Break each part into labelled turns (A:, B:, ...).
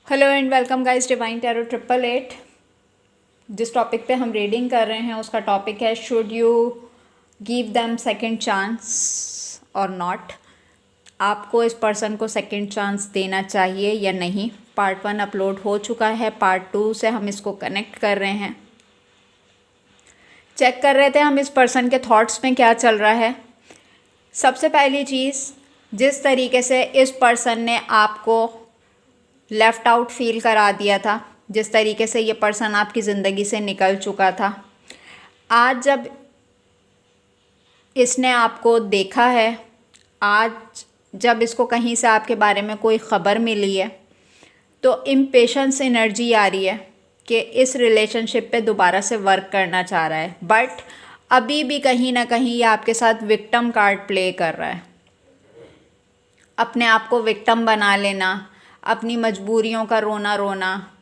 A: Hello and welcome guys, divine tarot 888। जिस topic पे हम रीडिंग कर रहे हैं उसका टॉपिक है should you give them second chance और नॉट। आपको इस पर्सन को सेकंड चांस देना चाहिए या नहीं। पार्ट 1 अपलोड हो चुका है, पार्ट 2 से हम इसको कनेक्ट कर रहे हैं। चेक कर रहे थे हम इस पर्सन के थॉट्स में क्या चल रहा है। सबसे पहली चीज़, जिस तरीके से इस पर्सन ने आपको लेफ़्ट आउट फील करा दिया था, जिस तरीके से ये पर्सन आपकी ज़िंदगी से निकल चुका था, आज जब इसने आपको देखा है, आज जब इसको कहीं से आपके बारे में कोई ख़बर मिली है, तो इम्पेशेंस एनर्जी आ रही है कि इस रिलेशनशिप पे दोबारा से वर्क करना चाह रहा है। बट अभी भी कहीं ना कहीं ये आपके साथ विक्टिम कार्ड प्ले कर रहा है। अपने आप को विक्टिम बना लेना, अपनी मजबूरियों का रोना रोना,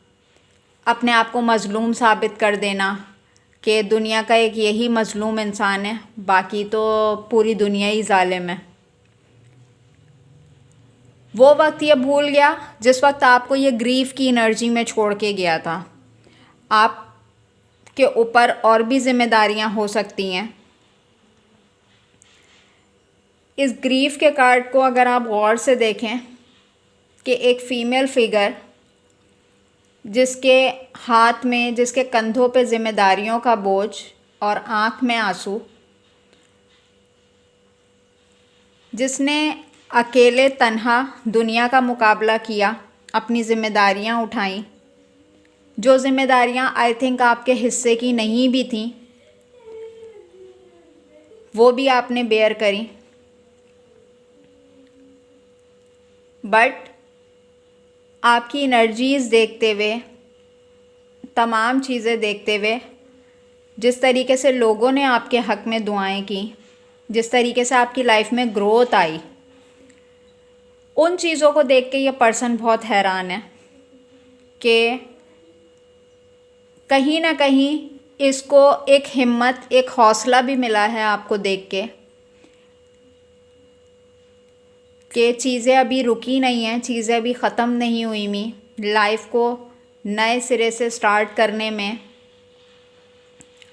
A: अपने आप को मज़लूम साबित कर देना कि दुनिया का एक यही मज़लूम इंसान है, बाकी तो पूरी दुनिया ही ज़ालिम है। वो वक्त ये भूल गया जिस वक्त आपको ये ग्रीफ की एनर्जी में छोड़ के गया था। आपके ऊपर और भी जिम्मेदारियां हो सकती हैं। इस ग्रीफ के कार्ड को अगर आप गौर से देखें कि एक फ़ीमेल फिगर जिसके हाथ में, जिसके कंधों पे जिम्मेदारियों का बोझ और आँख में आंसू, जिसने अकेले तन्हा दुनिया का मुकाबला किया, अपनी ज़िम्मेदारियां उठाईं, जो ज़िम्मेदारियां आई थिंक आपके हिस्से की नहीं भी थीं, वो भी आपने बेयर करी। बट आपकी एनर्जीज़ देखते हुए, तमाम चीज़ें देखते हुए, जिस तरीके से लोगों ने आपके हक़ में दुआएं की, जिस तरीके से आपकी लाइफ में ग्रोथ आई, उन चीज़ों को देख के ये पर्सन बहुत हैरान है कि कहीं ना कहीं इसको एक हिम्मत, एक हौसला भी मिला है आपको देख के कि चीज़ें अभी रुकी नहीं हैं, चीज़ें अभी ख़त्म नहीं हुई मी, लाइफ को नए सिरे से स्टार्ट करने में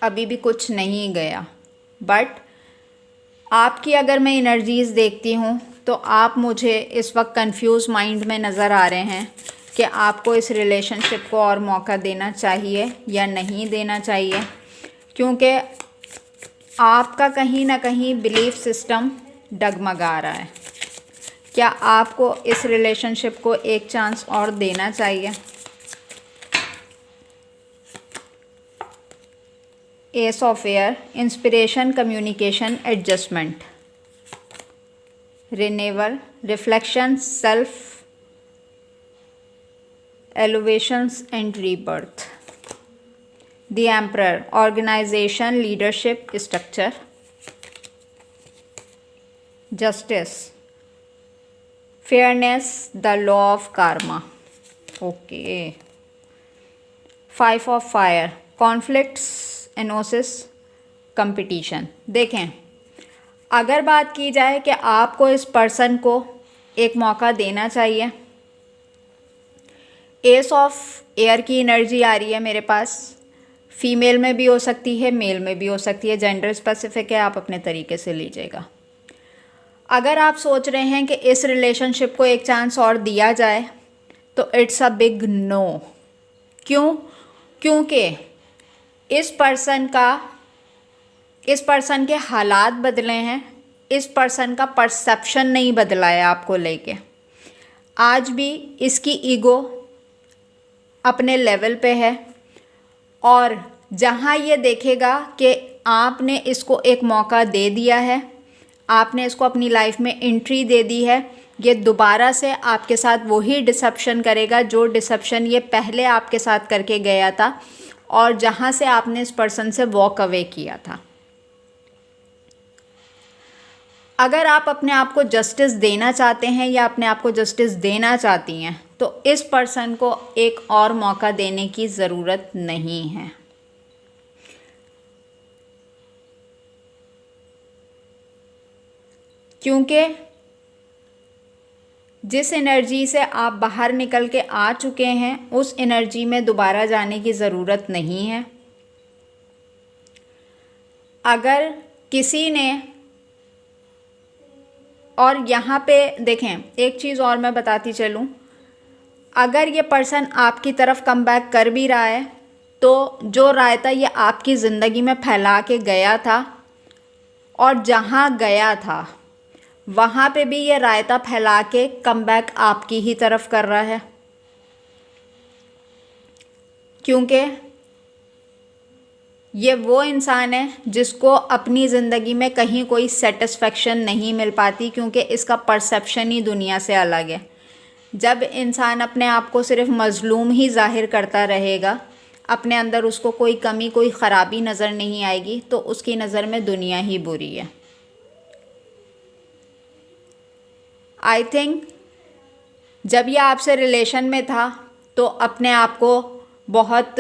A: अभी भी कुछ नहीं गया। बट आपकी अगर मैं एनर्जीज़ देखती हूँ तो आप मुझे इस वक्त कंफ्यूज माइंड में नज़र आ रहे हैं कि आपको इस रिलेशनशिप को और मौका देना चाहिए या नहीं देना चाहिए, क्योंकि आपका कहीं ना कहीं बिलीफ सिस्टम डगमगा रहा है। क्या आपको इस रिलेशनशिप को एक चांस और देना चाहिए? Ace of air, inspiration, communication, adjustment, renewal, reflection, self elevations and rebirth. The emperor, organization, leadership, structure. Justice, fairness, the law of karma. Okay. 5 of fire, conflicts, enosis, competition. देखें, अगर बात की जाए कि आपको इस पर्सन को एक मौका देना चाहिए, एस ऑफ एयर की एनर्जी आ रही है मेरे पास। फीमेल में भी हो सकती है, मेल में भी हो सकती है, जेंडर स्पेसिफिक है, आप अपने तरीके से लीजिएगा। अगर आप सोच रहे हैं कि इस रिलेशनशिप को एक चांस और दिया जाए तो इट्स अ बिग नो। क्यों? क्योंकि इस पर्सन के हालात बदले हैं, इस पर्सन का परसेप्शन नहीं बदला है आपको लेके। आज भी इसकी ईगो अपने लेवल पे है और जहाँ ये देखेगा कि आपने इसको एक मौका दे दिया है, आपने इसको अपनी लाइफ में एंट्री दे दी है, ये दोबारा से आपके साथ वही डिसेप्शन करेगा जो डिसेप्शन ये पहले आपके साथ करके गया था और जहाँ से आपने इस पर्सन से वॉक अवे किया था। अगर आप अपने आप को जस्टिस देना चाहते हैं या अपने आप को जस्टिस देना चाहती हैं तो इस पर्सन को एक और मौका देने की ज़रूरत नहीं है, क्योंकि जिस एनर्जी से आप बाहर निकल के आ चुके हैं उस एनर्जी में दोबारा जाने की ज़रूरत नहीं है। अगर किसी ने, और यहाँ पे देखें एक चीज़ और मैं बताती चलूँ, अगर ये पर्सन आपकी तरफ कम बैक कर भी रहा है तो जो रायता ये आपकी ज़िंदगी में फैला के गया था और जहाँ गया था वहाँ पे भी ये रायता फैला के कम बैक आपकी ही तरफ कर रहा है, क्योंकि ये वो इंसान है जिसको अपनी ज़िंदगी में कहीं कोई सेटिस्फेक्शन नहीं मिल पाती, क्योंकि इसका परसेप्शन ही दुनिया से अलग है। जब इंसान अपने आप को सिर्फ मज़लूम ही ज़ाहिर करता रहेगा, अपने अंदर उसको कोई कमी कोई ख़राबी नज़र नहीं आएगी, तो उसकी नज़र में दुनिया ही बुरी है। आई थिंक जब ये आपसे रिलेशन में था तो अपने आप को बहुत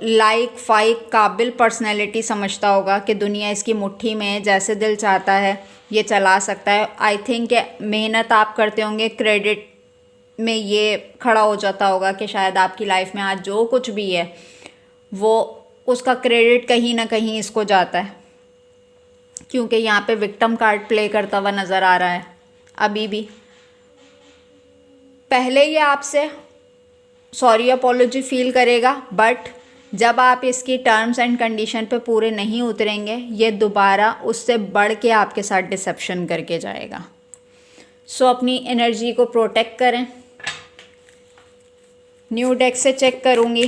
A: लाइक फाइक काबिल पर्सनैलिटी समझता होगा कि दुनिया इसकी मुट्ठी में है, जैसे दिल चाहता है ये चला सकता है। आई थिंक मेहनत आप करते होंगे, क्रेडिट में ये खड़ा हो जाता होगा कि शायद आपकी लाइफ में आज जो कुछ भी है वो उसका क्रेडिट कहीं ना कहीं इसको जाता है, क्योंकि यहाँ पे विक्टिम कार्ड प्ले करता हुआ नज़र आ रहा है। अभी भी पहले ये आपसे सॉरी अपॉलॉजी फील करेगा, बट जब आप इसकी टर्म्स एंड कंडीशन पे पूरे नहीं उतरेंगे ये दोबारा उससे बढ़ के आपके साथ डिसेप्शन करके जाएगा। सो अपनी एनर्जी को प्रोटेक्ट करें। न्यू डेक से चेक करूँगी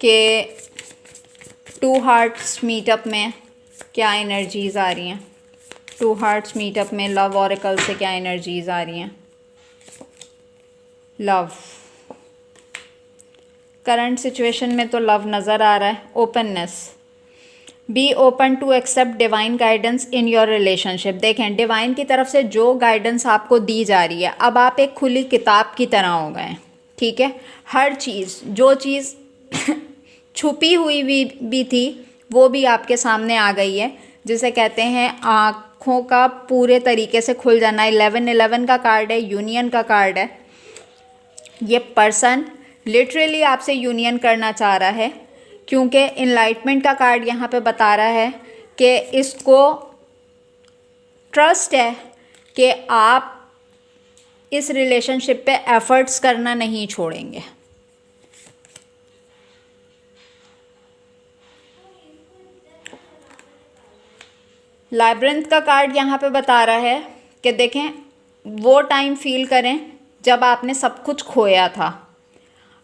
A: कि 2 हार्ट्स मीटअप में क्या एनर्जीज़ आ रही हैं। 2 हार्ट्स मीटअप में लव ऑरेकल से क्या एनर्जीज़ आ रही हैं। लव, करंट सिचुएशन में तो लव नज़र आ रहा है। Openness, be open to accept divine guidance in your relationship. देखें डिवाइन की तरफ से जो गाइडेंस आपको दी जा रही है, अब आप एक खुली किताब की तरह हो गए, ठीक है। हर चीज़, जो चीज़ छुपी हुई भी थी वो भी आपके सामने आ गई है, जिसे कहते हैं आँखों का पूरे तरीके से खुल जाना। 1111 का कार्ड है, यूनियन का कार्ड है। ये पर्सन लिटरली आपसे यूनियन करना चाह रहा है, क्योंकि इनलाइटमेंट का कार्ड यहाँ पे बता रहा है कि इसको ट्रस्ट है कि आप इस रिलेशनशिप पे एफर्ट्स करना नहीं छोड़ेंगे। लाइब्रेंथ का कार्ड यहाँ पे बता रहा है कि देखें वो टाइम फील करें जब आपने सब कुछ खोया था।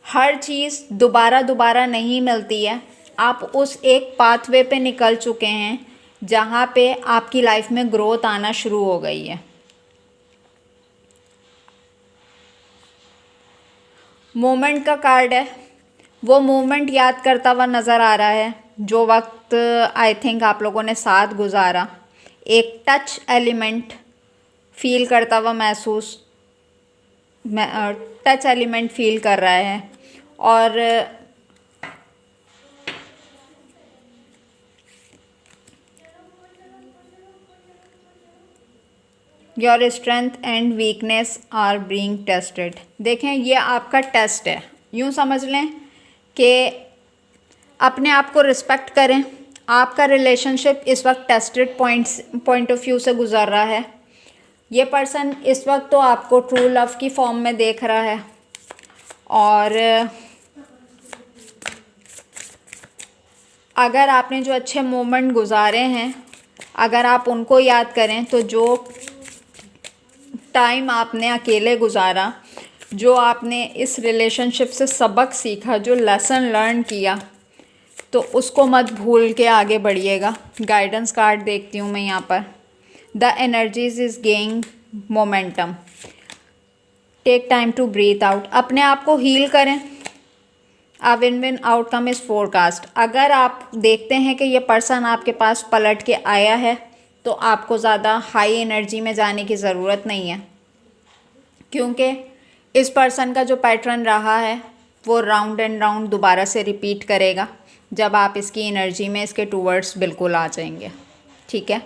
A: हर चीज़ दोबारा नहीं मिलती है। आप उस एक पाथवे पे निकल चुके हैं जहाँ पे आपकी लाइफ में ग्रोथ आना शुरू हो गई है। मोमेंट का कार्ड है, वो मोमेंट याद करता हुआ नज़र आ रहा है जो वक्त आई थिंक आप लोगों ने साथ गुजारा। एक टच एलिमेंट फील करता हुआ महसूस, टच एलिमेंट फील कर रहा है। और your strength and weakness are being tested. देखें ये आपका टेस्ट है, यूँ समझ लें कि अपने आप को रिस्पेक्ट करें। आपका रिलेशनशिप इस वक्त टेस्टेड पॉइंट ऑफ व्यू से गुजर रहा है। ये पर्सन इस वक्त तो आपको ट्रू लव की फॉर्म में देख रहा है, और अगर आपने जो अच्छे मोमेंट गुजारे हैं अगर आप उनको याद करें तो जो टाइम आपने अकेले गुजारा, जो आपने इस रिलेशनशिप से सबक सीखा, जो लेसन लर्न किया, तो उसको मत भूल के आगे बढ़िएगा। गाइडेंस कार्ड देखती हूँ मैं यहाँ पर। The energies is gaining momentum, take time to breathe out. अपने आप को हील करें। A win win outcome is forecast. अगर आप देखते हैं कि ये पर्सन आपके पास पलट के आया है तो आपको ज़्यादा हाई एनर्जी में जाने की ज़रूरत नहीं है, क्योंकि इस पर्सन का जो पैटर्न रहा है वो राउंड एंड राउंड दोबारा से रिपीट करेगा जब आप इसकी एनर्जी में इसके टूवर्ड्स बिल्कुल आ जाएंगे, ठीक है।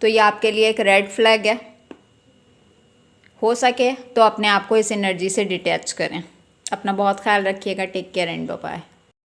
A: तो ये आपके लिए एक रेड फ्लैग है। हो सके तो अपने आप को इस एनर्जी से डिटैच करें। अपना बहुत ख्याल रखिएगा। Take care and bye bye.